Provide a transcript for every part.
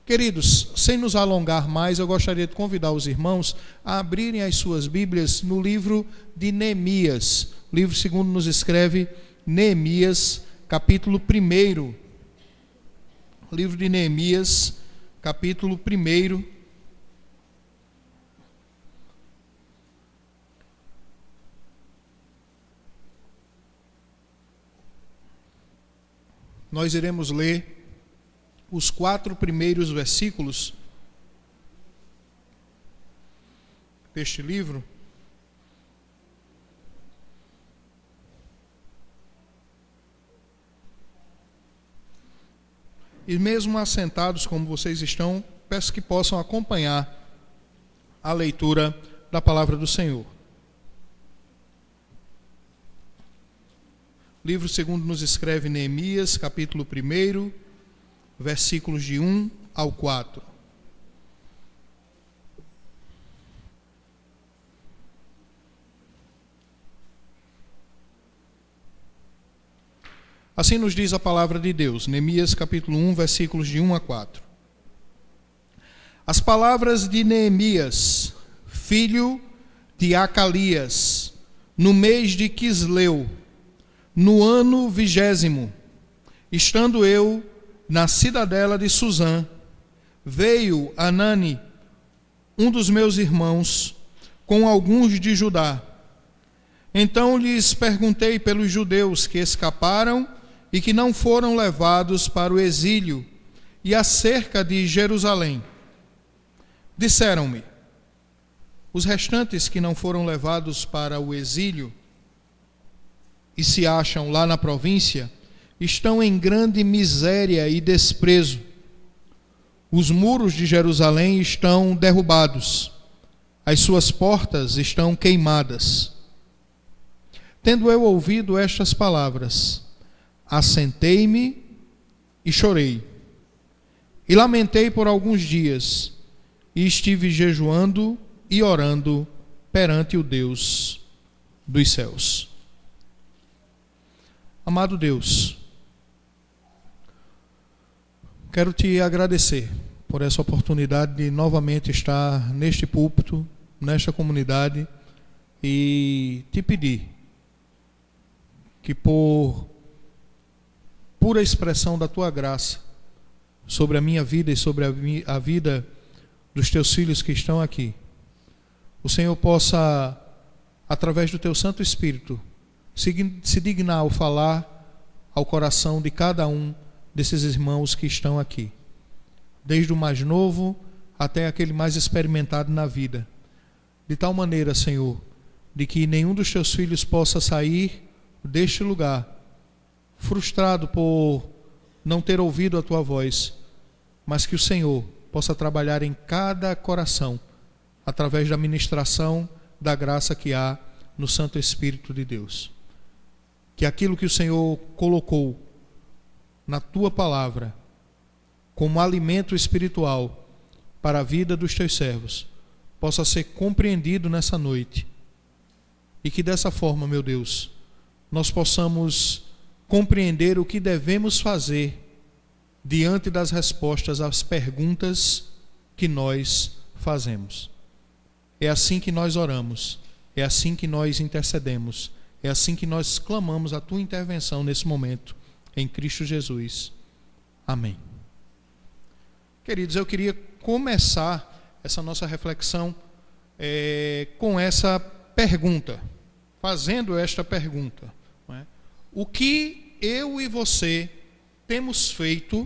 Queridos, sem nos alongar mais, eu gostaria de convidar os irmãos a abrirem as suas Bíblias no livro de Neemias. O livro segundo nos escreve Neemias, capítulo 1. Livro de Neemias, capítulo 1. Nós iremos ler os 4 primeiros versículos deste livro. E mesmo assentados como vocês estão, peço que possam acompanhar a leitura da palavra do Senhor. O livro segundo nos escreve Neemias, capítulo 1, versículos de 1 ao 4. Assim nos diz a palavra de Deus, Neemias capítulo 1, versículos de 1 a 4. As palavras de Neemias, filho de Acalias, no mês de Quisleu, no ano 20º, estando eu na cidadela de Susã, veio Anani, um dos meus irmãos, com alguns de Judá. Então lhes perguntei pelos judeus que escaparam e que não foram levados para o exílio, e acerca de Jerusalém. Disseram-me: os restantes que não foram levados para o exílio e se acham lá na província, estão em grande miséria e desprezo. Os muros de Jerusalém estão derrubados, as suas portas estão queimadas. Tendo eu ouvido estas palavras, assentei-me e chorei, e lamentei por alguns dias, e estive jejuando e orando perante o Deus dos céus. Amado Deus, quero te agradecer por essa oportunidade de novamente estar neste púlpito, nesta comunidade, e te pedir que por pura expressão da tua graça sobre a minha vida e sobre a vida dos teus filhos que estão aqui, o Senhor possa, através do teu Santo Espírito, se dignar ao falar ao coração de cada um desses irmãos que estão aqui, desde o mais novo até aquele mais experimentado na vida, de tal maneira, Senhor, de que nenhum dos teus filhos possa sair deste lugar frustrado por não ter ouvido a tua voz, mas que o Senhor possa trabalhar em cada coração através da ministração da graça que há no Santo Espírito de Deus. Que aquilo que o Senhor colocou na tua palavra como alimento espiritual para a vida dos teus servos possa ser compreendido nessa noite, e que dessa forma, meu Deus, nós possamos compreender o que devemos fazer diante das respostas às perguntas que nós fazemos. É assim que nós oramos, é assim que nós intercedemos, é assim que nós clamamos a tua intervenção nesse momento, em Cristo Jesus. Amém. Queridos, eu queria começar essa nossa reflexão com essa pergunta, fazendo esta pergunta, não é? O que eu e você temos feito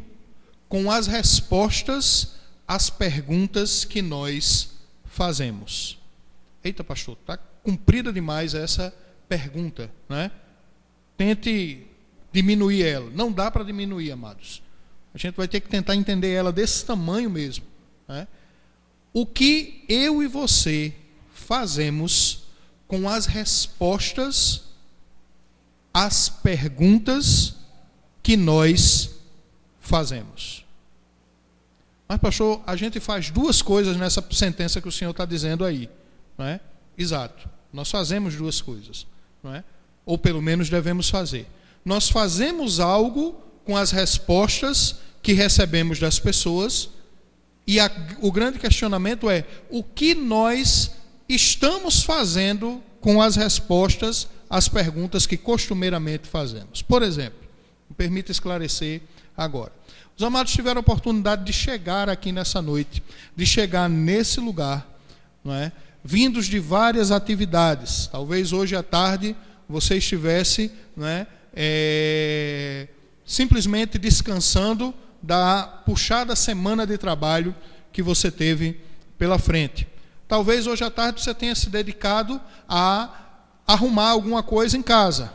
com as respostas às perguntas que nós fazemos? Eita, pastor, está comprida demais essa pergunta, né? Tente diminuir ela. Não dá para diminuir, amados. A gente vai ter que tentar entender ela desse tamanho mesmo, né? O que eu e você fazemos com as respostas às perguntas que nós fazemos? Mas, pastor, a gente faz duas coisas nessa sentença que o Senhor está dizendo aí, não é? Exato. Nós fazemos duas coisas, não é? Ou pelo menos devemos fazer. Nós fazemos algo com as respostas que recebemos das pessoas, E o grande questionamento é: o que nós estamos fazendo com as respostas às perguntas que costumeiramente fazemos? Por exemplo, me permita esclarecer agora. Os amados tiveram a oportunidade de chegar aqui nessa noite, de chegar nesse lugar, não é? Vindos de várias atividades. Talvez hoje à tarde você estivesse, não é, simplesmente descansando da puxada semana de trabalho que você teve pela frente. Talvez hoje à tarde você tenha se dedicado a arrumar alguma coisa em casa.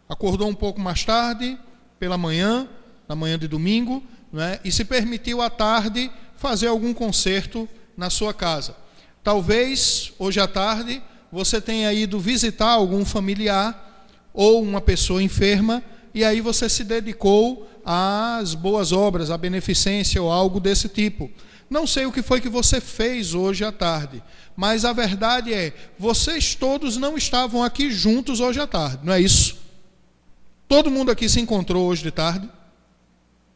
Acordou um pouco mais tarde, pela manhã, na manhã de domingo, né, e se permitiu à tarde fazer algum conserto na sua casa. Talvez hoje à tarde você tenha ido visitar algum familiar ou uma pessoa enferma, e aí você se dedicou às boas obras, à beneficência ou algo desse tipo. Não sei o que foi que você fez hoje à tarde, mas a verdade é, vocês todos não estavam aqui juntos hoje à tarde, não é isso? Todo mundo aqui se encontrou hoje de tarde?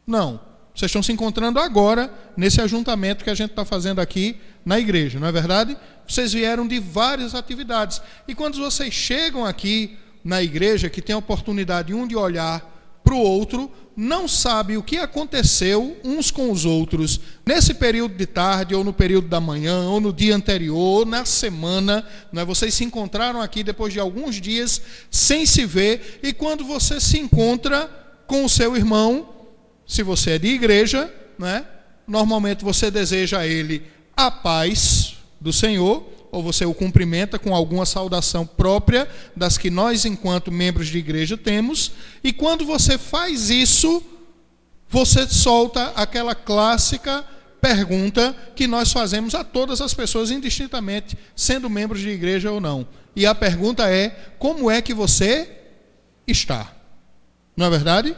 Não. Vocês estão se encontrando agora, nesse ajuntamento que a gente está fazendo aqui na igreja, não é verdade? Vocês vieram de várias atividades. E quando vocês chegam aqui na igreja, que tem a oportunidade um de olhar para o outro, não sabe o que aconteceu uns com os outros nesse período de tarde, ou no período da manhã, ou no dia anterior, ou na semana, não é? Vocês se encontraram aqui depois de alguns dias sem se ver, e quando você se encontra com o seu irmão, se você é de igreja, né, normalmente você deseja a ele a paz do Senhor, ou você o cumprimenta com alguma saudação própria das que nós, enquanto membros de igreja, temos. E quando você faz isso, você solta aquela clássica pergunta que nós fazemos a todas as pessoas, indistintamente, sendo membros de igreja ou não. E a pergunta é: como é que você está? Não é verdade?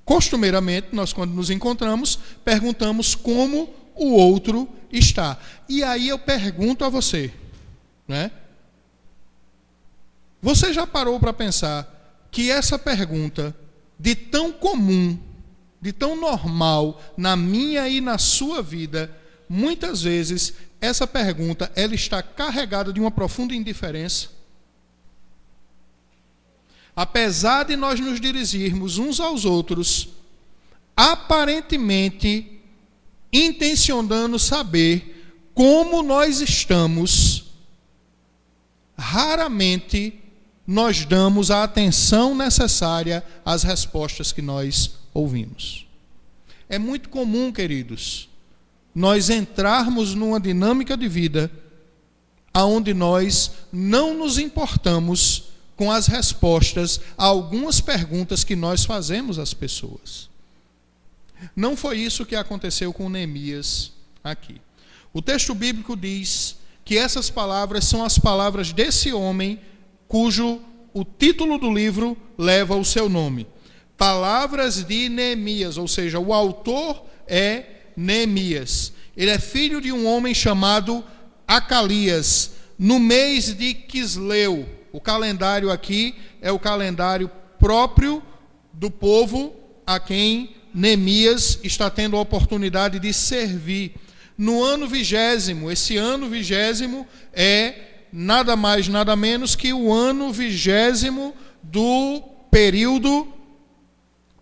Costumeiramente, nós, quando nos encontramos, perguntamos como o outro está. E aí eu pergunto a você, né? Você já parou para pensar que essa pergunta, de tão comum, de tão normal na minha e na sua vida, muitas vezes essa pergunta ela está carregada de uma profunda indiferença? Apesar de nós nos dirigirmos uns aos outros, aparentemente intencionando saber como nós estamos, raramente nós damos a atenção necessária às respostas que nós ouvimos. É muito comum, queridos, nós entrarmos numa dinâmica de vida onde nós não nos importamos com as respostas a algumas perguntas que nós fazemos às pessoas. Não foi isso que aconteceu com Neemias aqui. O texto bíblico diz que essas palavras são as palavras desse homem cujo o título do livro leva o seu nome. Palavras de Neemias, ou seja, o autor é Neemias. Ele é filho de um homem chamado Acalias, no mês de Quisleu. O calendário aqui é o calendário próprio do povo a quem Neemias está tendo a oportunidade de servir. No ano 20º, esse ano 20º é nada mais, nada menos que o ano 20º do período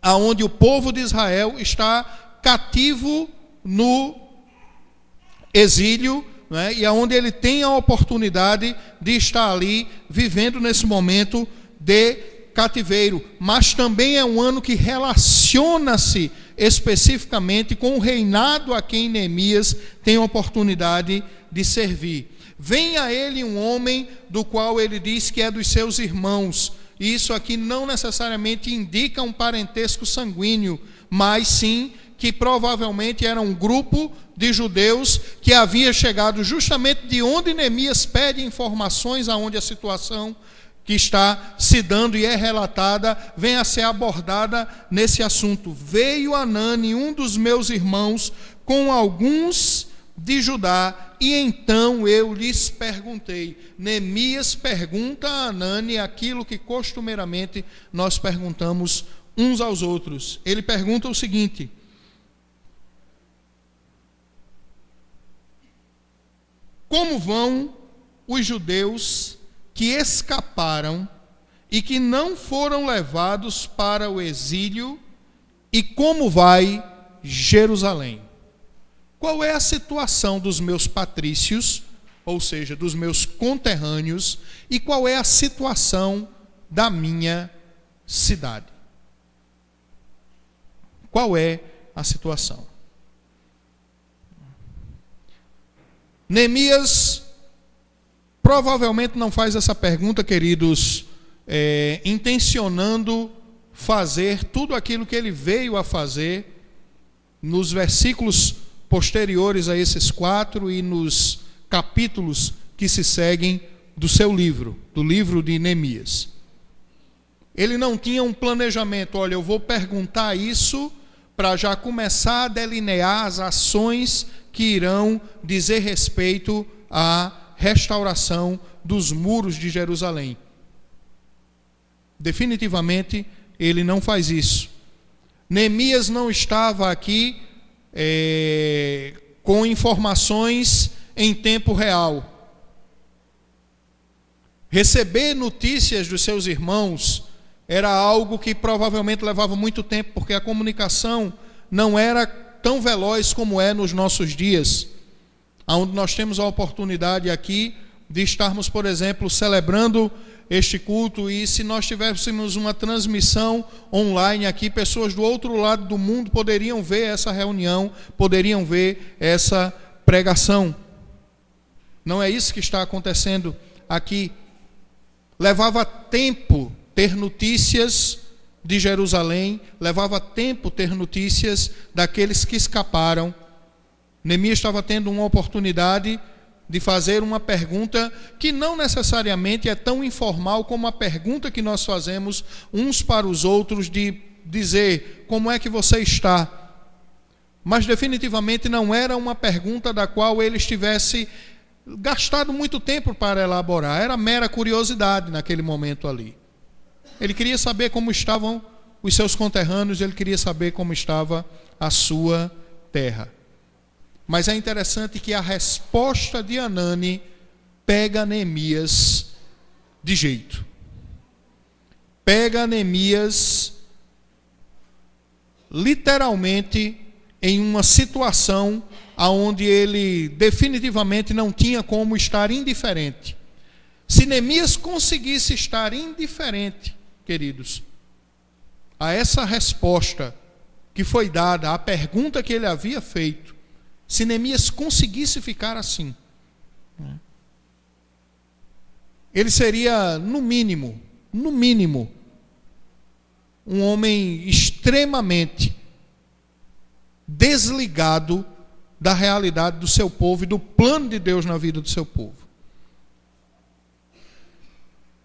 onde o povo de Israel está cativo no exílio, né, e aonde ele tem a oportunidade de estar ali vivendo nesse momento de cativeiro. Mas também é um ano que relaciona-se especificamente com o reinado a quem Neemias tem a oportunidade de servir. Vem a ele um homem do qual ele diz que é dos seus irmãos. E isso aqui não necessariamente indica um parentesco sanguíneo, mas sim que provavelmente era um grupo de judeus que havia chegado justamente de onde Neemias pede informações aonde a situação que está se dando e é relatada vem a ser abordada nesse assunto. Veio Anani, um dos meus irmãos, com alguns de Judá, e então eu lhes perguntei. Neemias pergunta a Anani aquilo que costumeiramente nós perguntamos uns aos outros. Ele pergunta o seguinte: como vão os judeus que escaparam e que não foram levados para o exílio, e como vai Jerusalém? Qual é a situação dos meus patrícios, ou seja, dos meus conterrâneos, e qual é a situação da minha cidade? Qual é a situação? Neemias provavelmente não faz essa pergunta, queridos, intencionando fazer tudo aquilo que ele veio a fazer nos versículos posteriores a esses 4 e nos capítulos que se seguem do seu livro, do livro de Neemias. Ele não tinha um planejamento, olha, eu vou perguntar isso para já começar a delinear as ações que irão dizer respeito à restauração dos muros de Jerusalém. Definitivamente, ele não faz isso. Neemias não estava aqui com informações em tempo real. Receber notícias dos seus irmãos era algo que provavelmente levava muito tempo, porque a comunicação não era tão veloz como é nos nossos dias, onde nós temos a oportunidade aqui de estarmos, por exemplo, celebrando este culto, e se nós tivéssemos uma transmissão online aqui, pessoas do outro lado do mundo poderiam ver essa reunião, poderiam ver essa pregação. Não é isso que está acontecendo aqui. Levava tempo ter notícias de Jerusalém, levava tempo ter notícias daqueles que escaparam. Neemias estava tendo uma oportunidade de fazer uma pergunta que não necessariamente é tão informal como a pergunta que nós fazemos uns para os outros, de dizer como é que você está. Mas definitivamente não era uma pergunta da qual ele estivesse gastado muito tempo para elaborar, era mera curiosidade naquele momento ali. Ele queria saber como estavam os seus conterrâneos, ele queria saber como estava a sua terra. Mas é interessante que a resposta de Hanani pega Neemias de jeito. Pega Neemias literalmente em uma situação onde ele definitivamente não tinha como estar indiferente. Se Neemias conseguisse estar indiferente, queridos, a essa resposta que foi dada à pergunta que ele havia feito, se Neemias conseguisse ficar assim, ele seria, no mínimo, um homem extremamente desligado da realidade do seu povo e do plano de Deus na vida do seu povo.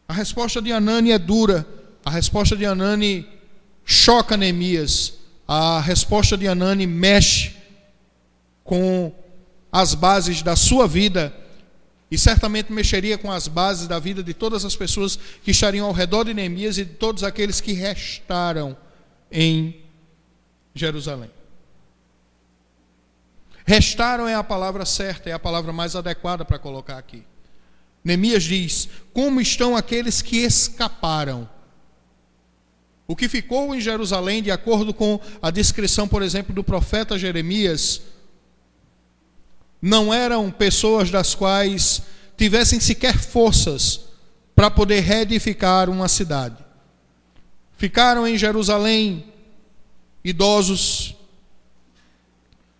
A resposta de Hanani é dura, a resposta de Hanani choca Neemias, a resposta de Hanani mexe com as bases da sua vida, e certamente mexeria com as bases da vida de todas as pessoas que estariam ao redor de Neemias e de todos aqueles que restaram em Jerusalém. Restaram é a palavra certa, é a palavra mais adequada para colocar aqui. Neemias diz: como estão aqueles que escaparam? O que ficou em Jerusalém, de acordo com a descrição, por exemplo, do profeta Jeremias, não eram pessoas das quais tivessem sequer forças para poder reedificar uma cidade. Ficaram em Jerusalém idosos,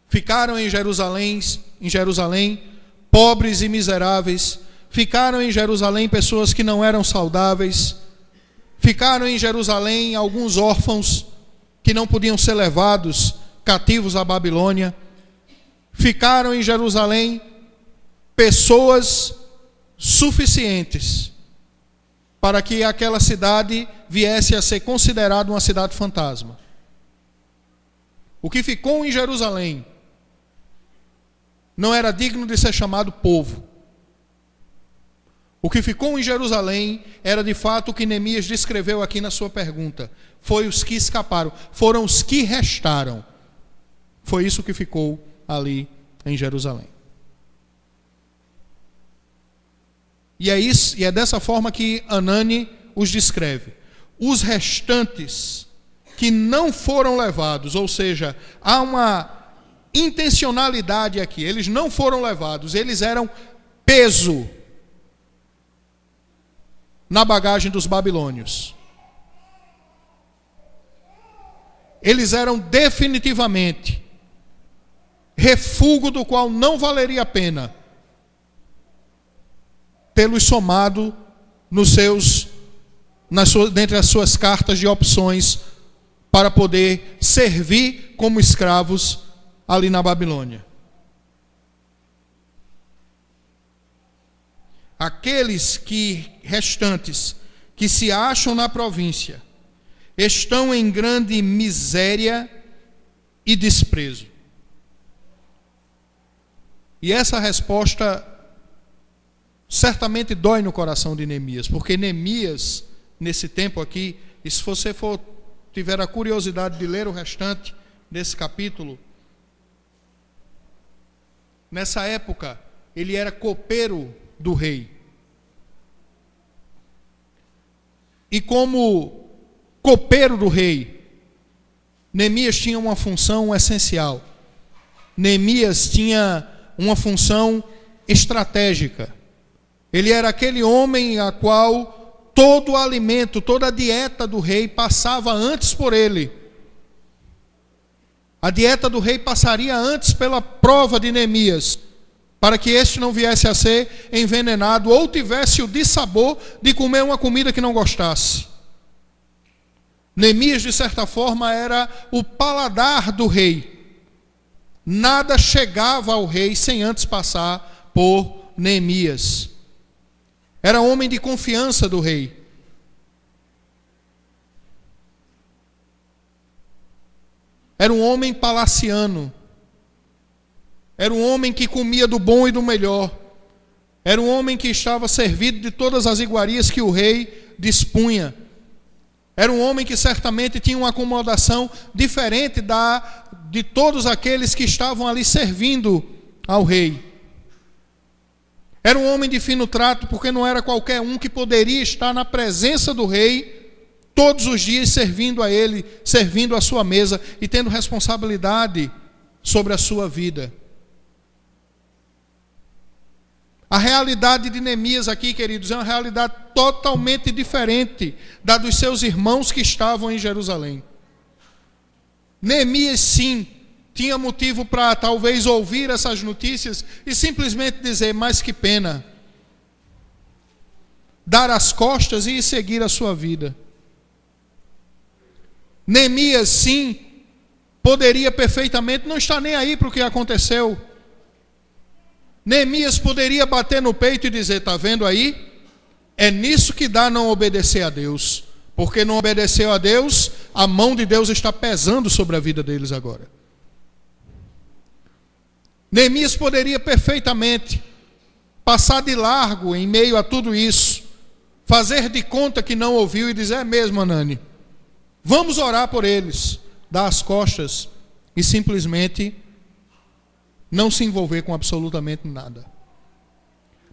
ficaram em Jerusalém pobres e miseráveis, ficaram em Jerusalém pessoas que não eram saudáveis, ficaram em Jerusalém alguns órfãos que não podiam ser levados cativos à Babilônia, ficaram em Jerusalém pessoas suficientes para que aquela cidade viesse a ser considerada uma cidade fantasma. O que ficou em Jerusalém não era digno de ser chamado povo. O que ficou em Jerusalém era de fato o que Neemias descreveu aqui na sua pergunta. Foi os que escaparam, foram os que restaram. Foi isso que ficou ali em Jerusalém. E é dessa forma que Anani os descreve. Os restantes que não foram levados, ou seja, há uma intencionalidade aqui, eles não foram levados, eles eram peso na bagagem dos babilônios. Eles eram definitivamente refúgio do qual não valeria a pena tê-los somado dentre as suas cartas de opções para poder servir como escravos ali na Babilônia. Aqueles restantes que se acham na província estão em grande miséria e desprezo. E essa resposta certamente dói no coração de Neemias, porque Neemias, nesse tempo aqui, e se você tiver a curiosidade de ler o restante desse capítulo, nessa época, ele era copeiro do rei. E como copeiro do rei, Neemias tinha uma função essencial. Neemias tinha uma função estratégica. Ele era aquele homem a qual todo o alimento, toda a dieta do rei passava antes por ele. A dieta do rei passaria antes pela prova de Neemias, para que este não viesse a ser envenenado ou tivesse o dissabor de comer uma comida que não gostasse. Neemias, de certa forma, era o paladar do rei. Nada chegava ao rei sem antes passar por Neemias. Era homem de confiança do rei. Era um homem palaciano. Era um homem que comia do bom e do melhor. Era um homem que estava servido de todas as iguarias que o rei dispunha. Era um homem que certamente tinha uma acomodação diferente de todos aqueles que estavam ali servindo ao rei. Era um homem de fino trato, porque não era qualquer um que poderia estar na presença do rei todos os dias servindo a ele, servindo a sua mesa e tendo responsabilidade sobre a sua vida. A realidade de Neemias aqui, queridos, é uma realidade totalmente diferente da dos seus irmãos que estavam em Jerusalém. Neemias, sim, tinha motivo para talvez ouvir essas notícias e simplesmente dizer, mas que pena, dar as costas e seguir a sua vida. Neemias, sim, poderia perfeitamente não estar nem aí para o que aconteceu. Neemias poderia bater no peito e dizer, está vendo aí? É nisso que dá não obedecer a Deus. Porque não obedeceu a Deus, a mão de Deus está pesando sobre a vida deles agora. Neemias poderia perfeitamente passar de largo em meio a tudo isso, fazer de conta que não ouviu e dizer, é mesmo, Anani, vamos orar por eles, dar as costas e simplesmente não se envolver com absolutamente nada.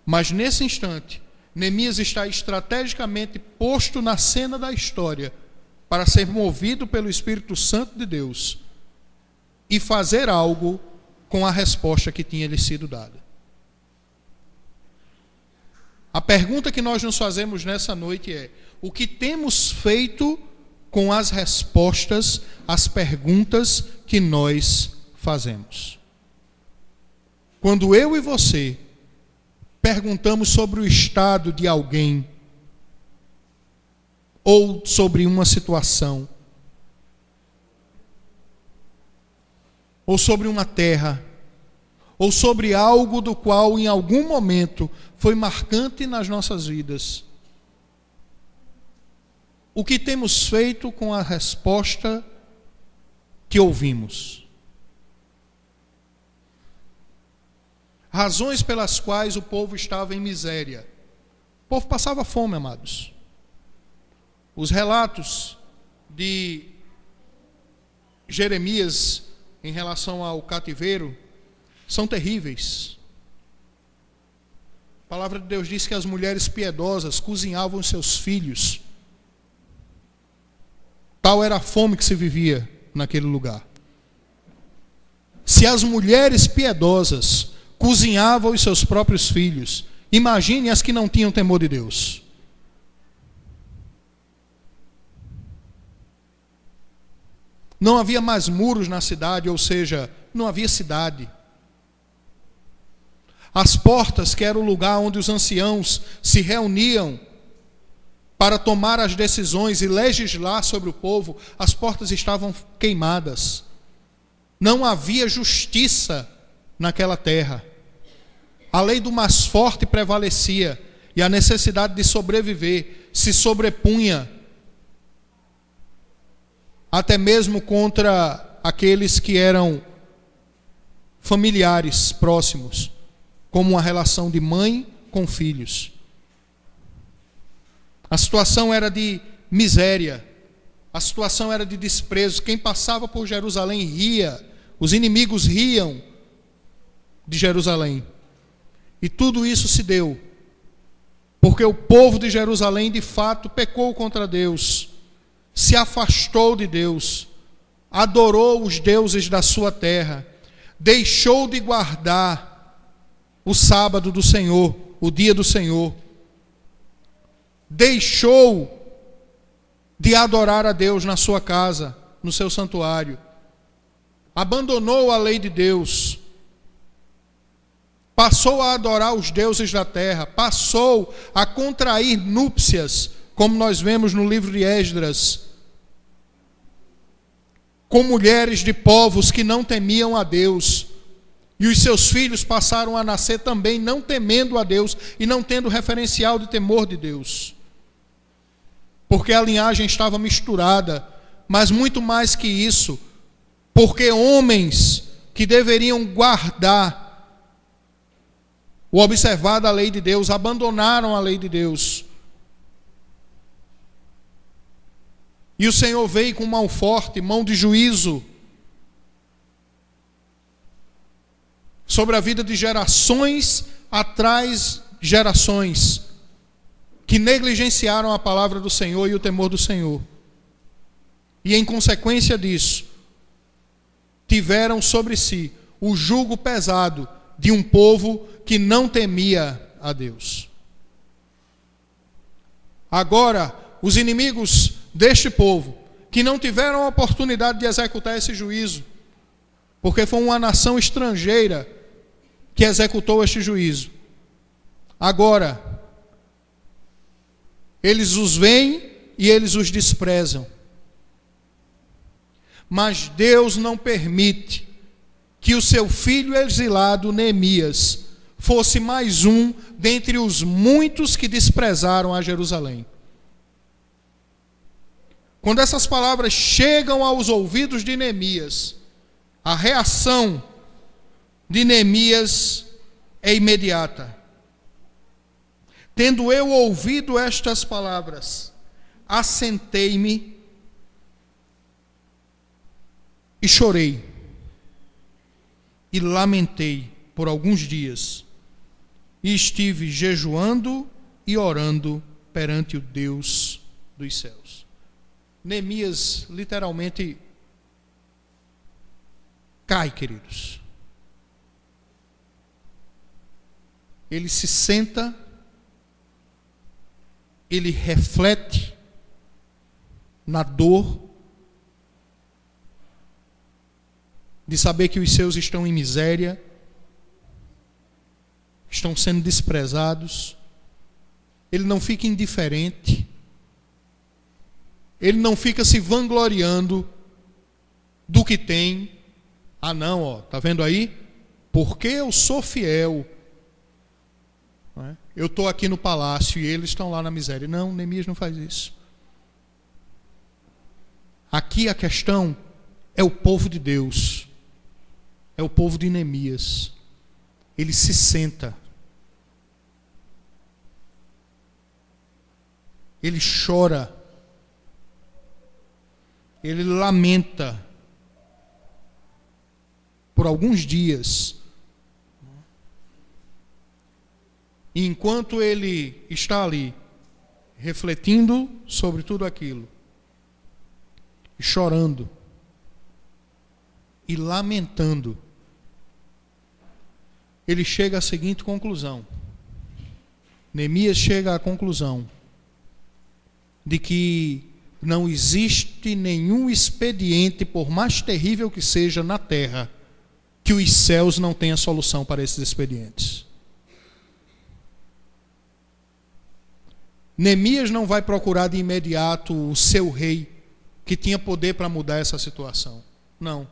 Mas nesse instante, Neemias está estrategicamente posto na cena da história para ser movido pelo Espírito Santo de Deus e fazer algo com a resposta que tinha lhe sido dada. A pergunta que nós nos fazemos nessa noite é: o que temos feito com as respostas às perguntas que nós fazemos? Quando eu e você perguntamos sobre o estado de alguém, ou sobre uma situação, ou sobre uma terra, ou sobre algo do qual em algum momento foi marcante nas nossas vidas, o que temos feito com a resposta que ouvimos? Razões pelas quais o povo estava em miséria. O povo passava fome, amados. Os relatos de Jeremias em relação ao cativeiro são terríveis. A palavra de Deus diz que as mulheres piedosas cozinhavam os seus filhos. Tal era a fome que se vivia naquele lugar. Se as mulheres piedosas cozinhavam os seus próprios filhos, imagine as que não tinham temor de Deus. Não havia mais muros na cidade, ou seja, não havia cidade. As portas, que era o lugar onde os anciãos se reuniam para tomar as decisões e legislar sobre o povo, as portas estavam queimadas. Não havia justiça naquela terra. A lei do mais forte prevalecia e a necessidade de sobreviver se sobrepunha até mesmo contra aqueles que eram familiares próximos, como uma relação de mãe com filhos. A situação era de miséria, a situação era de desprezo. Quem passava por Jerusalém ria, os inimigos riam de Jerusalém. E tudo isso se deu porque o povo de Jerusalém de fato pecou contra Deus, se afastou de Deus, adorou os deuses da sua terra, deixou de guardar o sábado do Senhor, o dia do Senhor, deixou de adorar a Deus na sua casa, no seu santuário, abandonou a lei de Deus, passou a adorar os deuses da terra, passou a contrair núpcias, como nós vemos no livro de Esdras, com mulheres de povos que não temiam a Deus, e os seus filhos passaram a nascer também não temendo a Deus e não tendo referencial de temor de Deus, porque a linhagem estava misturada. Mas muito mais que isso, porque homens que deveriam guardar o observar da lei de Deus abandonaram a lei de Deus. E o Senhor veio com mão forte, mão de juízo, sobre a vida de gerações atrás gerações, que negligenciaram a palavra do Senhor e o temor do Senhor. E em consequência disso, tiveram sobre si o jugo pesado de um povo que não temia a Deus. Agora, os inimigos deste povo, que não tiveram a oportunidade de executar esse juízo, porque foi uma nação estrangeira que executou este juízo. Agora, eles os veem e eles os desprezam. Mas Deus não permite que o seu filho exilado, Neemias, fosse mais um dentre os muitos que desprezaram a Jerusalém. Quando essas palavras chegam aos ouvidos de Neemias, a reação de Neemias é imediata. Tendo eu ouvido estas palavras, assentei-me e chorei, e lamentei por alguns dias, e estive jejuando e orando perante o Deus dos céus. Neemias literalmente cai, queridos. Ele se senta, ele reflete na dor de saber que os seus estão em miséria, estão sendo desprezados. Ele não fica indiferente, ele não fica se vangloriando do que tem. Ah não, ó, tá vendo aí? Porque eu sou fiel, não é? Eu estou aqui no palácio e eles estão lá na miséria. Não, Neemias não faz isso. Aqui a questão é o povo de Deus, é o povo de Neemias. Ele se senta, ele chora, ele lamenta por alguns dias. E enquanto ele está ali, refletindo sobre tudo aquilo, e chorando, e lamentando, ele chega à seguinte conclusão. Neemias chega à conclusão de que não existe nenhum expediente, por mais terrível que seja na terra, que os céus não tenham solução para esses expedientes. Neemias não vai procurar de imediato o seu rei, que tinha poder para mudar essa situação. Não.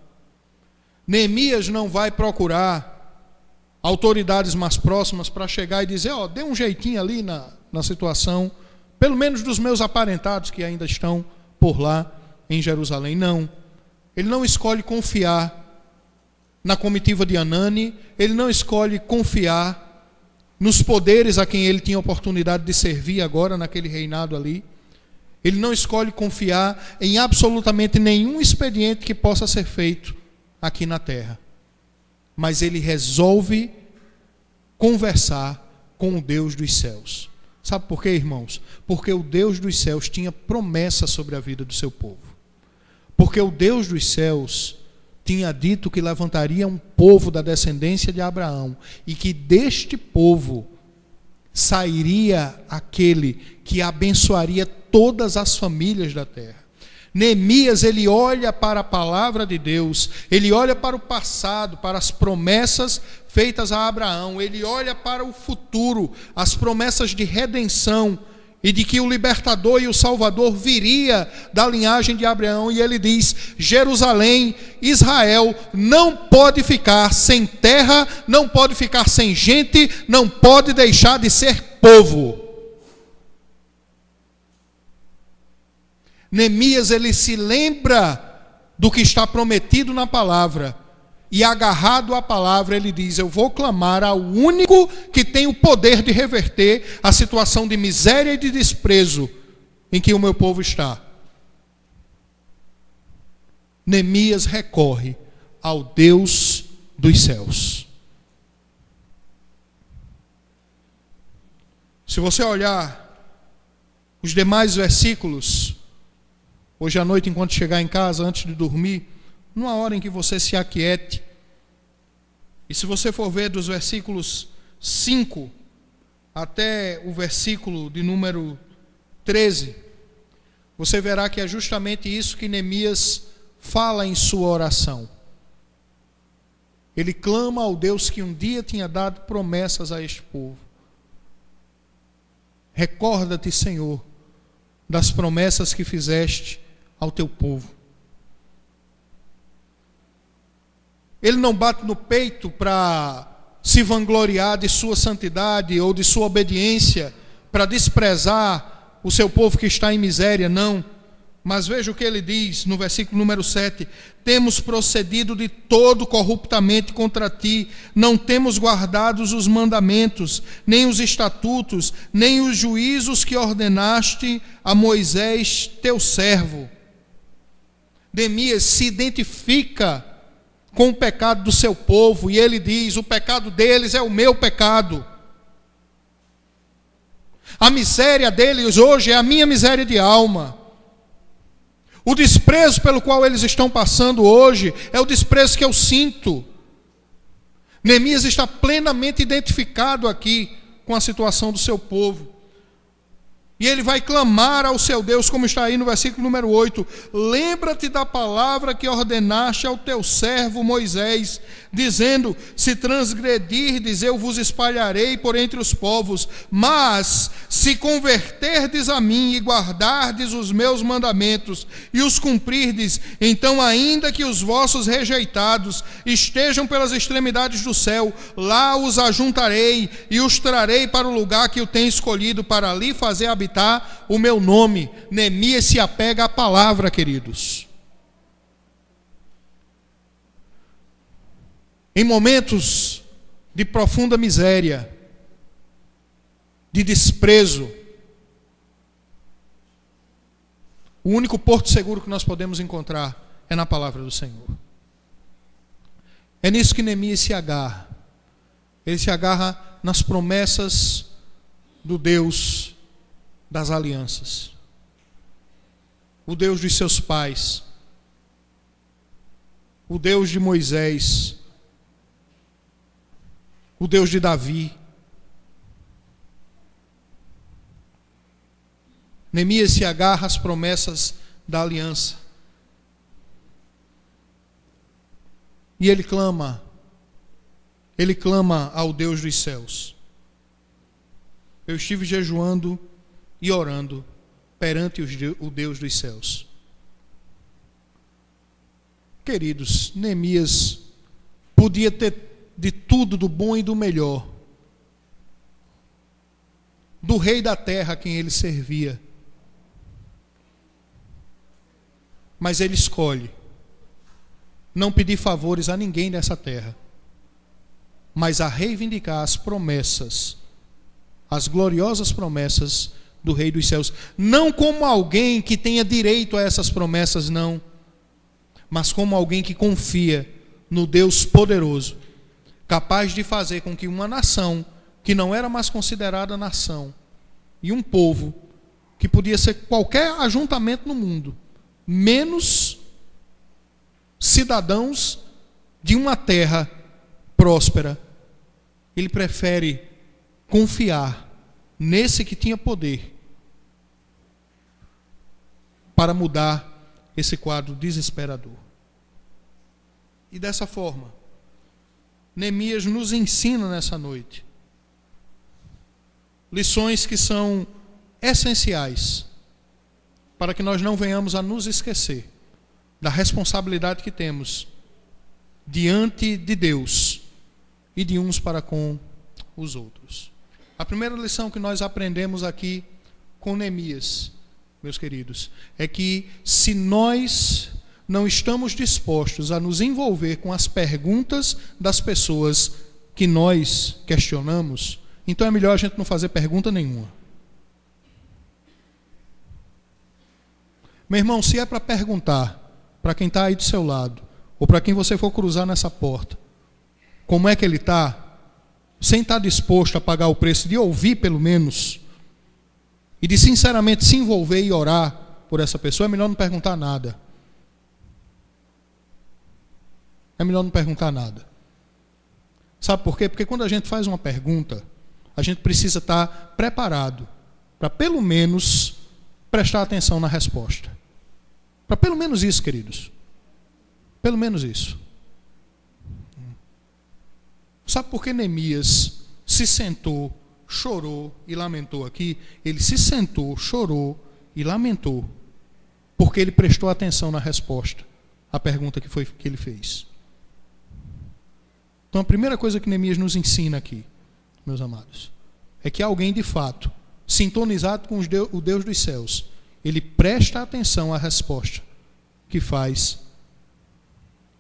Neemias não vai procurar autoridades mais próximas para chegar e dizer, dê um jeitinho ali na situação, pelo menos dos meus aparentados que ainda estão por lá em Jerusalém. Não. Ele não escolhe confiar na comitiva de Hanani, ele não escolhe confiar nos poderes a quem ele tinha oportunidade de servir agora naquele reinado ali. Ele não escolhe confiar em absolutamente nenhum expediente que possa ser feito aqui na terra. Mas ele resolve conversar com o Deus dos céus. Sabe por quê, irmãos? Porque o Deus dos céus tinha promessa sobre a vida do seu povo. Porque o Deus dos céus tinha dito que levantaria um povo da descendência de Abraão e que deste povo sairia aquele que abençoaria todas as famílias da terra. Neemias, ele olha para a palavra de Deus, ele olha para o passado, para as promessas feitas a Abraão, ele olha para o futuro, as promessas de redenção e de que o libertador e o salvador viria da linhagem de Abraão, e ele diz: Jerusalém, Israel não pode ficar sem terra, não pode ficar sem gente, não pode deixar de ser povo. Neemias, ele se lembra do que está prometido na palavra, e agarrado à palavra ele diz: eu vou clamar ao único que tem o poder de reverter a situação de miséria e de desprezo em que o meu povo está. Neemias recorre ao Deus dos céus. Se você olhar os demais versículos, hoje à noite, enquanto chegar em casa, antes de dormir, numa hora em que você se aquiete, e se você for ver dos versículos 5 até o versículo de número 13, você verá que é justamente isso que Neemias fala em sua oração. Ele clama ao Deus que um dia tinha dado promessas a este povo. Recorda-te, Senhor, das promessas que fizeste ao teu povo. Ele não bate no peito para se vangloriar de sua santidade ou de sua obediência, para desprezar o seu povo que está em miséria, não. Mas veja o que ele diz no versículo número 7: temos procedido de todo corruptamente contra ti, não temos guardado os mandamentos, nem os estatutos, nem os juízos que ordenaste a Moisés, teu servo. Neemias se identifica com o pecado do seu povo, e ele diz: o pecado deles é o meu pecado. A miséria deles hoje é a minha miséria de alma. O desprezo pelo qual eles estão passando hoje é o desprezo que eu sinto. Neemias está plenamente identificado aqui com a situação do seu povo. E ele vai clamar ao seu Deus, como está aí no versículo número 8: lembra-te da palavra que ordenaste ao teu servo Moisés, dizendo: se transgredirdes, eu vos espalharei por entre os povos, mas se converterdes a mim e guardardes os meus mandamentos e os cumprirdes, então ainda que os vossos rejeitados estejam pelas extremidades do céu, lá os ajuntarei e os trarei para o lugar que eu tenho escolhido, para ali fazer habitar o meu nome. Neemias se apega à palavra, queridos. Em momentos de profunda miséria, de desprezo, o único porto seguro que nós podemos encontrar é na palavra do Senhor. É nisso que Neemias se agarra. Ele se agarra nas promessas do Deus das alianças, o Deus dos seus pais, o Deus de Moisés, o Deus de Davi. Neemias se agarra às promessas da aliança. E ele clama ao Deus dos céus. Eu estive jejuando e orando perante o Deus dos céus. Queridos, Neemias podia ter de tudo, do bom e do melhor, do rei da terra a quem ele servia. Mas ele escolhe não pedir favores a ninguém nessa terra, mas a reivindicar as promessas, as gloriosas promessas do Rei dos Céus. Não como alguém que tenha direito a essas promessas, não, mas como alguém que confia no Deus poderoso, capaz de fazer com que uma nação que não era mais considerada nação, e um povo que podia ser qualquer ajuntamento no mundo, menos cidadãos de uma terra próspera, ele prefere confiar nesse que tinha poder para mudar esse quadro desesperador. E dessa forma, Neemias nos ensina nessa noite lições que são essenciais para que nós não venhamos a nos esquecer da responsabilidade que temos diante de Deus e de uns para com os outros. A primeira lição que nós aprendemos aqui com Neemias, meus queridos, é que se nós não estamos dispostos a nos envolver com as perguntas das pessoas que nós questionamos, então é melhor a gente não fazer pergunta nenhuma. Meu irmão, se é para perguntar para quem está aí do seu lado, ou para quem você for cruzar nessa porta, como é que ele está, sem estar disposto a pagar o preço de ouvir pelo menos, e de sinceramente se envolver e orar por essa pessoa, é melhor não perguntar nada. É melhor não perguntar nada. Sabe por quê? Porque quando a gente faz uma pergunta, a gente precisa estar preparado para pelo menos prestar atenção na resposta. Para pelo menos isso, queridos. Pelo menos isso. Sabe por que Neemias se sentou, chorou e lamentou aqui? Ele se sentou, chorou e lamentou porque ele prestou atenção na resposta à pergunta que ele fez. Então a primeira coisa que Neemias nos ensina aqui, meus amados, é que alguém de fato, sintonizado com o Deus dos céus, ele presta atenção à resposta que faz,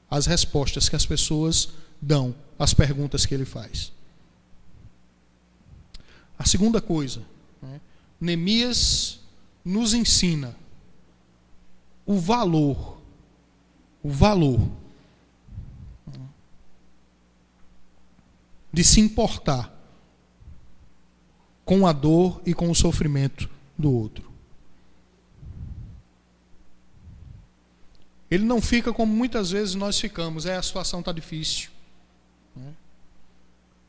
às respostas que as pessoas dão às perguntas que ele faz. A segunda coisa, Neemias nos ensina o valor de se importar com a dor e com o sofrimento do outro. Ele não fica como muitas vezes nós ficamos, a situação está difícil,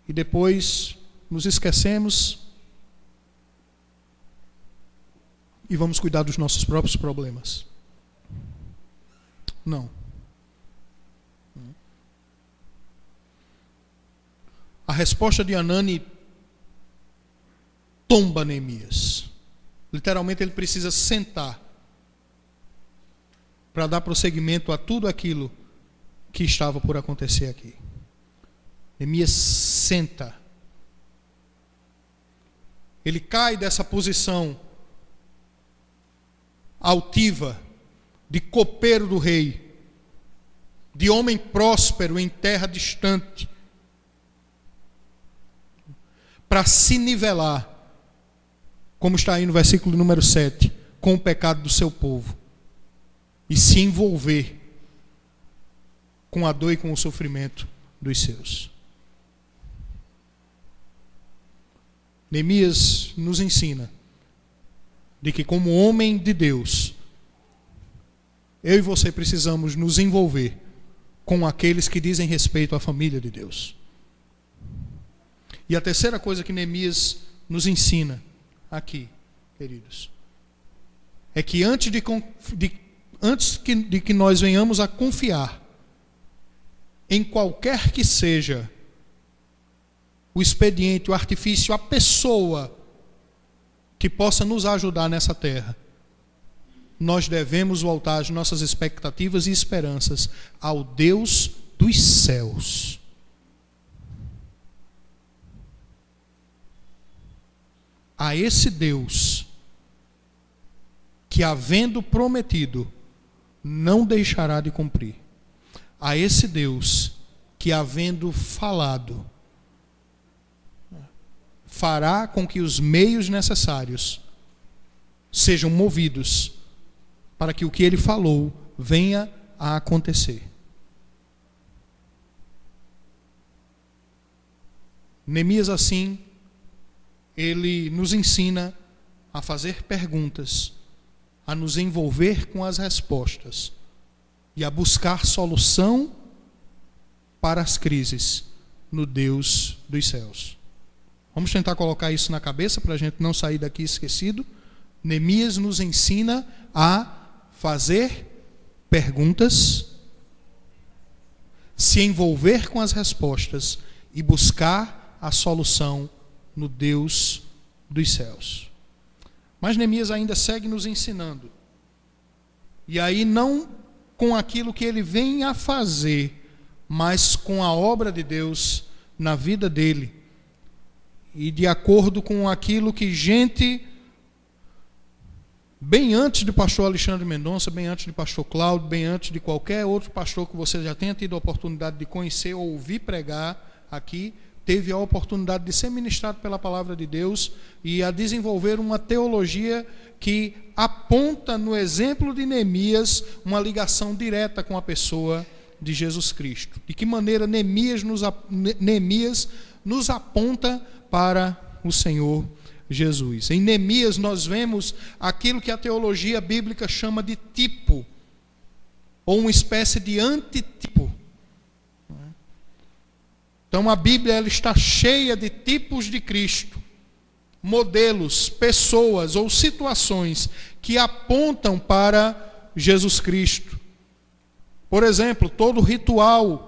e depois nos esquecemos e vamos cuidar dos nossos próprios problemas. Não. A resposta de Hanani tomba Neemias. Literalmente ele precisa sentar para dar prosseguimento a tudo aquilo que estava por acontecer aqui. Neemias senta. Ele cai dessa posição altiva de copeiro do rei, de homem próspero em terra distante, para se nivelar, como está aí no versículo número 7, com o pecado do seu povo, e se envolver com a dor e com o sofrimento dos seus. Neemias nos ensina de que, como homem de Deus, eu e você precisamos nos envolver com aqueles que dizem respeito à família de Deus. E a terceira coisa que Neemias nos ensina aqui, queridos, é que antes de que nós venhamos a confiar em qualquer que seja o expediente, o artifício, a pessoa que possa nos ajudar nessa terra, nós devemos voltar as nossas expectativas e esperanças ao Deus dos céus. A esse Deus que, havendo prometido, não deixará de cumprir. A esse Deus que, havendo falado, fará com que os meios necessários sejam movidos para que o que ele falou venha a acontecer. Neemias, assim, ele nos ensina a fazer perguntas, a nos envolver com as respostas e a buscar solução para as crises no Deus dos céus. Vamos tentar colocar isso na cabeça para a gente não sair daqui esquecido. Neemias nos ensina a fazer perguntas, se envolver com as respostas e buscar a solução no Deus dos céus. Mas Neemias ainda segue nos ensinando. E aí não com aquilo que ele vem a fazer, mas com a obra de Deus na vida dele. E de acordo com aquilo que gente, bem antes de pastor Alexandre Mendonça, bem antes de pastor Cláudio, bem antes de qualquer outro pastor que você já tenha tido a oportunidade de conhecer ou ouvir pregar aqui, teve a oportunidade de ser ministrado pela palavra de Deus e a desenvolver uma teologia que aponta no exemplo de Neemias uma ligação direta com a pessoa de Jesus Cristo. De que maneira Neemias nos aponta para o Senhor Jesus. Em Neemias nós vemos aquilo que a teologia bíblica chama de tipo, ou uma espécie de antitipo. Então a Bíblia ela está cheia de tipos de Cristo, modelos, pessoas ou situações que apontam para Jesus Cristo. Por exemplo, todo ritual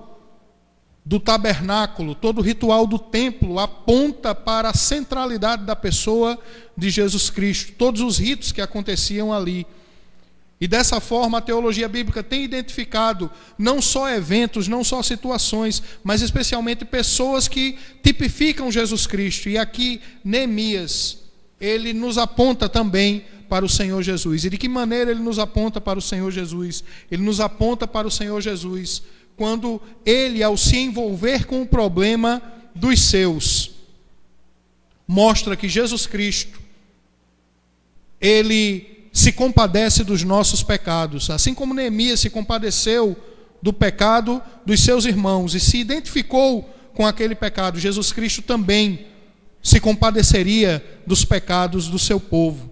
do tabernáculo, todo ritual do templo aponta para a centralidade da pessoa de Jesus Cristo, todos os ritos que aconteciam ali. E dessa forma a teologia bíblica tem identificado não só eventos, não só situações, mas especialmente pessoas que tipificam Jesus Cristo. E aqui Neemias, ele nos aponta também para o Senhor Jesus. E de que maneira ele nos aponta para o Senhor Jesus? Ele nos aponta para o Senhor Jesus quando ele, ao se envolver com o problema dos seus, mostra que Jesus Cristo, ele se compadece dos nossos pecados, assim como Neemias se compadeceu do pecado dos seus irmãos e se identificou com aquele pecado, Jesus Cristo também se compadeceria dos pecados do seu povo.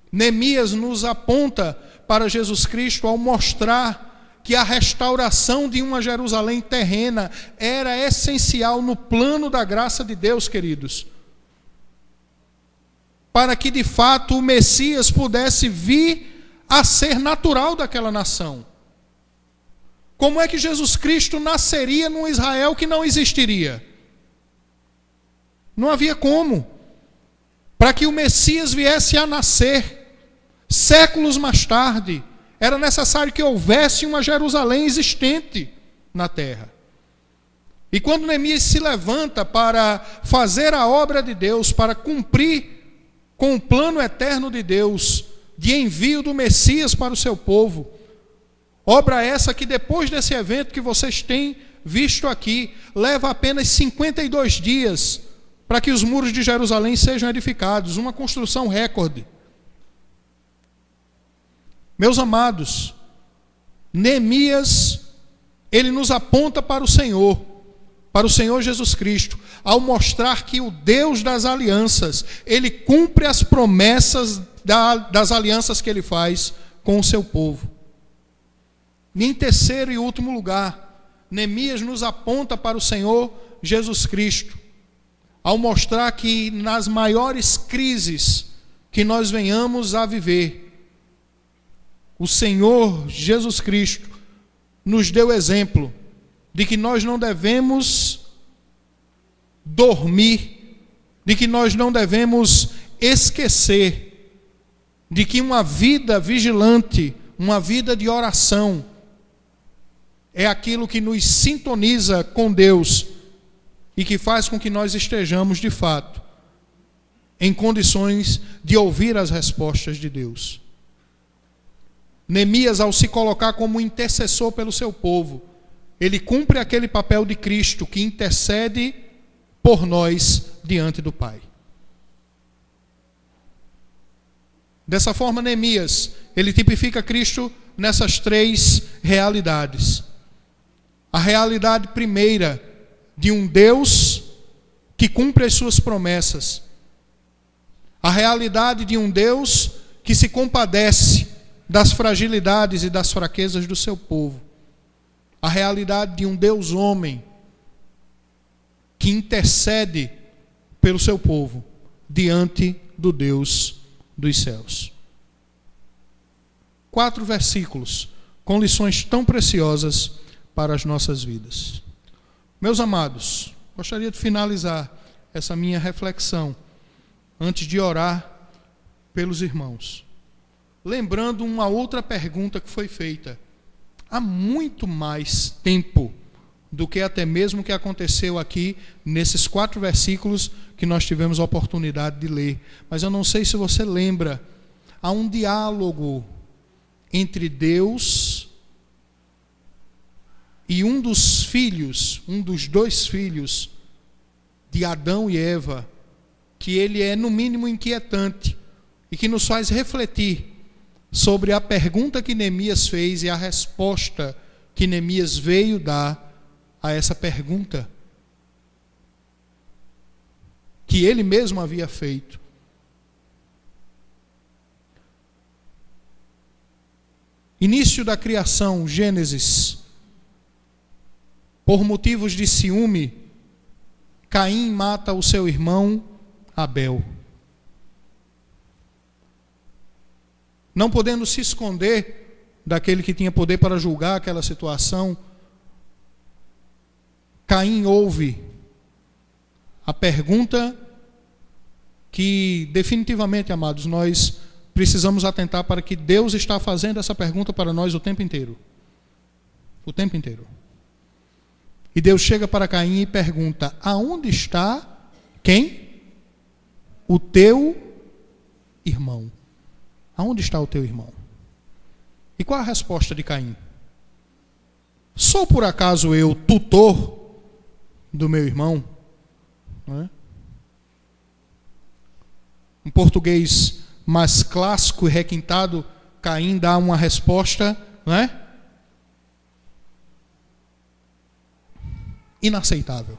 Neemias nos aponta para Jesus Cristo ao mostrar que a restauração de uma Jerusalém terrena era essencial no plano da graça de Deus, queridos, para que de fato o Messias pudesse vir a ser natural daquela nação. Como é que Jesus Cristo nasceria num Israel que não existiria? Não havia como. Para que o Messias viesse a nascer, séculos mais tarde, era necessário que houvesse uma Jerusalém existente na terra. E quando Neemias se levanta para fazer a obra de Deus, para cumprir com o plano eterno de Deus, de envio do Messias para o seu povo, obra essa que depois desse evento que vocês têm visto aqui, leva apenas 52 dias para que os muros de Jerusalém sejam edificados, uma construção recorde. Meus amados, Neemias, ele nos aponta para o Senhor, para o Senhor Jesus Cristo, ao mostrar que o Deus das alianças, Ele cumpre as promessas das alianças que Ele faz com o seu povo. E em terceiro e último lugar, Neemias nos aponta para o Senhor Jesus Cristo, ao mostrar que nas maiores crises que nós venhamos a viver, o Senhor Jesus Cristo nos deu exemplo de que nós não devemos dormir, de que nós não devemos esquecer de que uma vida vigilante, uma vida de oração, é aquilo que nos sintoniza com Deus e que faz com que nós estejamos, de fato, em condições de ouvir as respostas de Deus. Neemias, ao se colocar como intercessor pelo seu povo, ele cumpre aquele papel de Cristo que intercede por nós diante do Pai. Dessa forma, Neemias, ele tipifica Cristo nessas três realidades. A realidade primeira de um Deus que cumpre as suas promessas. A realidade de um Deus que se compadece das fragilidades e das fraquezas do seu povo. A realidade de um Deus homem que intercede pelo seu povo diante do Deus dos céus. 4 versículos com lições tão preciosas para as nossas vidas. Meus amados, gostaria de finalizar essa minha reflexão antes de orar pelos irmãos, lembrando uma outra pergunta que foi feita há muito mais tempo do que até mesmo que aconteceu aqui nesses 4 versículos que nós tivemos a oportunidade de ler. Mas eu não sei se você lembra, há um diálogo entre Deus e um dos filhos, um dos 2 filhos de Adão e Eva, que ele é no mínimo inquietante e que nos faz refletir sobre a pergunta que Neemias fez e a resposta que Neemias veio dar a essa pergunta que ele mesmo havia feito. Início da criação, Gênesis. Por motivos de ciúme, Caim mata o seu irmão Abel. Não podendo se esconder daquele que tinha poder para julgar aquela situação, Caim ouve a pergunta que definitivamente, amados, nós precisamos atentar para que Deus está fazendo essa pergunta para nós o tempo inteiro. O tempo inteiro. E Deus chega para Caim e pergunta: aonde está quem? O teu irmão. Aonde está o teu irmão? E qual a resposta de Caim? Sou por acaso eu tutor do meu irmão? Não é? Em português mais clássico e requintado, Caim dá uma resposta, não é? Inaceitável.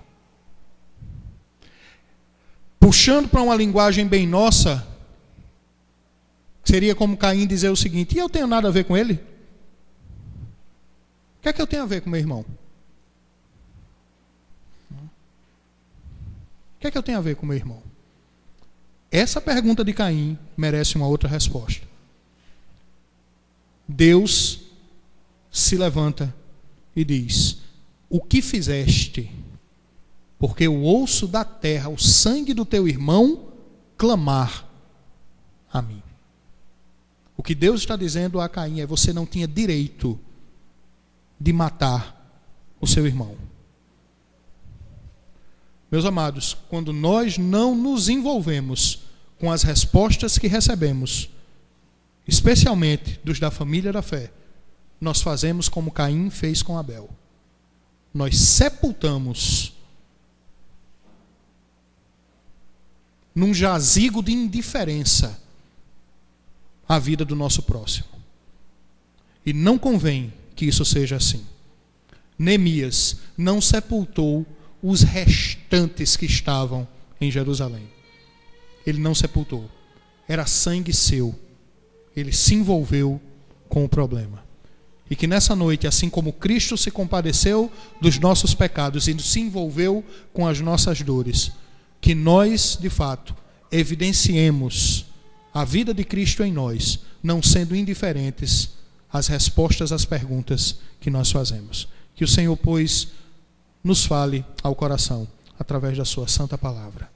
Puxando para uma linguagem bem nossa, seria como Caim dizer o seguinte: e eu tenho nada a ver com ele? O que é que eu tenho a ver com meu irmão? O que é que eu tenho a ver com meu irmão? Essa pergunta de Caim merece uma outra resposta. Deus se levanta e diz: o que fizeste? Porque eu ouço da terra o sangue do teu irmão clamar a mim. O que Deus está dizendo a Caim é: você não tinha direito de matar o seu irmão. Meus amados, quando nós não nos envolvemos com as respostas que recebemos, especialmente dos da família da fé, nós fazemos como Caim fez com Abel. Nós sepultamos num jazigo de indiferença a vida do nosso próximo. E não convém que isso seja assim. Neemias não sepultou os restantes que estavam em Jerusalém. Ele não sepultou. Era sangue seu. Ele se envolveu com o problema. E que nessa noite, assim como Cristo se compadeceu dos nossos pecados e se envolveu com as nossas dores, que nós, de fato, evidenciemos a vida de Cristo em nós, não sendo indiferentes às respostas às perguntas que nós fazemos. Que o Senhor, pois, nos fale ao coração, através da sua santa palavra.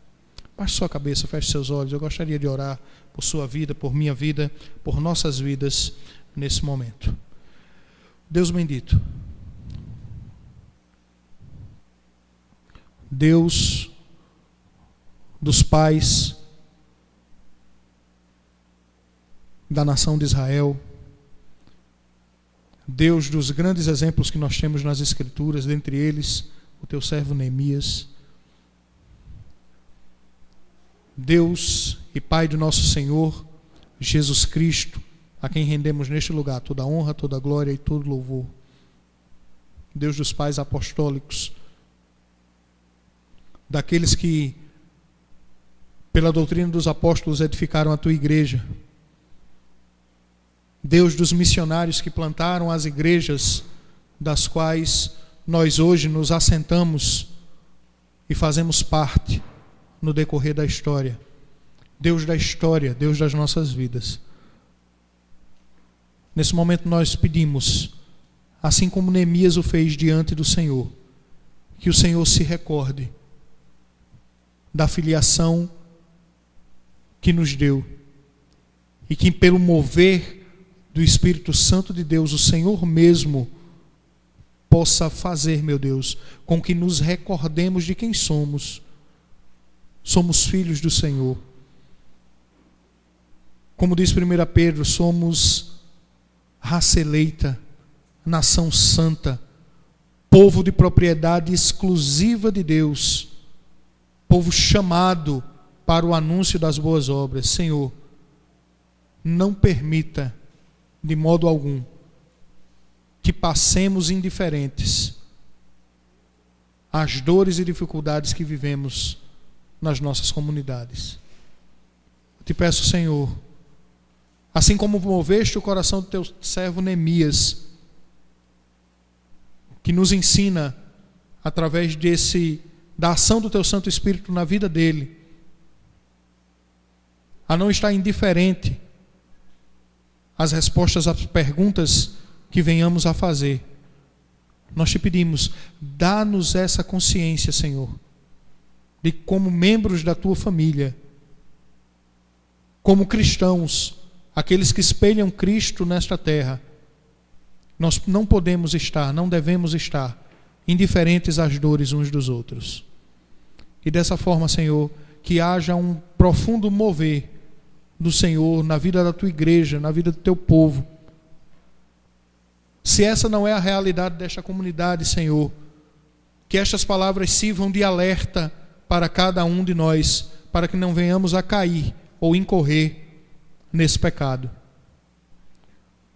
Baixe sua cabeça, feche seus olhos. Eu gostaria de orar por sua vida, por minha vida, por nossas vidas nesse momento. Deus bendito, Deus dos pais da nação de Israel, Deus dos grandes exemplos que nós temos nas Escrituras, dentre eles o teu servo Neemias, Deus e Pai do nosso Senhor Jesus Cristo, a quem rendemos neste lugar toda honra, toda glória e todo louvor. Deus dos pais apostólicos, daqueles que, pela doutrina dos apóstolos, edificaram a tua igreja. Deus dos missionários que plantaram as igrejas, das quais nós hoje nos assentamos e fazemos parte no decorrer da história. Deus da história, Deus das nossas vidas. Nesse momento nós pedimos, assim como Neemias o fez diante do Senhor, que o Senhor se recorde da filiação que nos deu e que pelo mover do Espírito Santo de Deus, o Senhor mesmo possa fazer, meu Deus, com que nos recordemos de quem somos. Somos filhos do Senhor. Como diz 1 Pedro, somos raça eleita, nação santa, povo de propriedade exclusiva de Deus, povo chamado para o anúncio das boas obras. Senhor, não permita de modo algum que passemos indiferentes às dores e dificuldades que vivemos nas nossas comunidades. Eu te peço, Senhor, assim como moveste o coração do teu servo Neemias, que nos ensina, através da ação do teu Santo Espírito na vida dele, a não estar indiferente às respostas às perguntas que venhamos a fazer. Nós te pedimos, dá-nos essa consciência, Senhor, de que como membros da tua família, como cristãos, aqueles que espelham Cristo nesta terra, nós não podemos estar, não devemos estar indiferentes às dores uns dos outros. E dessa forma, Senhor, que haja um profundo mover do Senhor na vida da tua igreja, na vida do teu povo. Se essa não é a realidade desta comunidade, Senhor, que estas palavras sirvam de alerta para cada um de nós, para que não venhamos a cair ou incorrer nesse pecado.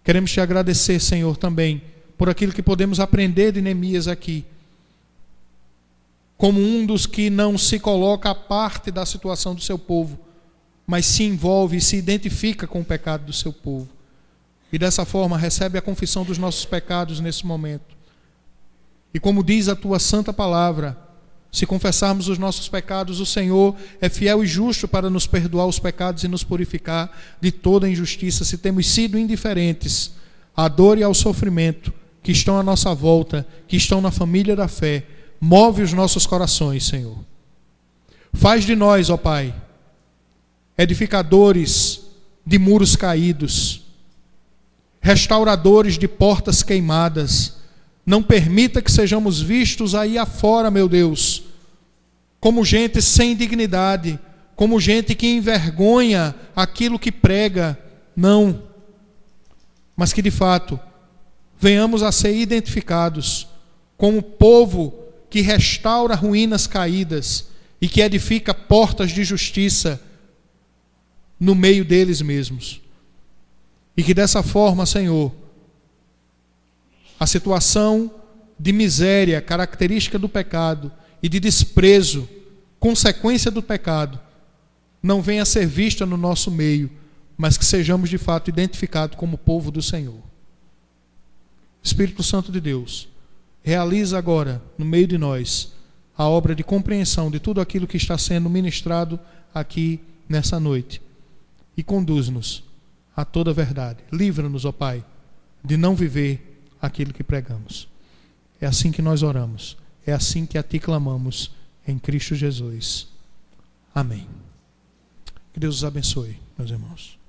Queremos te agradecer, Senhor, também por aquilo que podemos aprender de Neemias aqui, como um dos que não se coloca à parte da situação do seu povo, mas se envolve e se identifica com o pecado do seu povo. E dessa forma recebe a confissão dos nossos pecados nesse momento. E como diz a tua santa palavra, se confessarmos os nossos pecados, o Senhor é fiel e justo para nos perdoar os pecados e nos purificar de toda injustiça. Se temos sido indiferentes à dor e ao sofrimento que estão à nossa volta, que estão na família da fé, move os nossos corações, Senhor. Faz de nós, ó Pai, edificadores de muros caídos, restauradores de portas queimadas. Não permita que sejamos vistos aí afora, meu Deus, como gente sem dignidade, como gente que envergonha aquilo que prega. Não. Mas que de fato venhamos a ser identificados como povo que restaura ruínas caídas e que edifica portas de justiça no meio deles mesmos. E que dessa forma, Senhor, a situação de miséria, característica do pecado, e de desprezo, consequência do pecado, não venha a ser vista no nosso meio, mas que sejamos de fato identificados como povo do Senhor. Espírito Santo de Deus, realiza agora, no meio de nós, a obra de compreensão de tudo aquilo que está sendo ministrado aqui nessa noite. E conduz-nos a toda a verdade. Livra-nos, ó Pai, de não viver aquilo que pregamos. É assim que nós oramos. É assim que a Ti clamamos, em Cristo Jesus. Amém. Que Deus os abençoe, meus irmãos.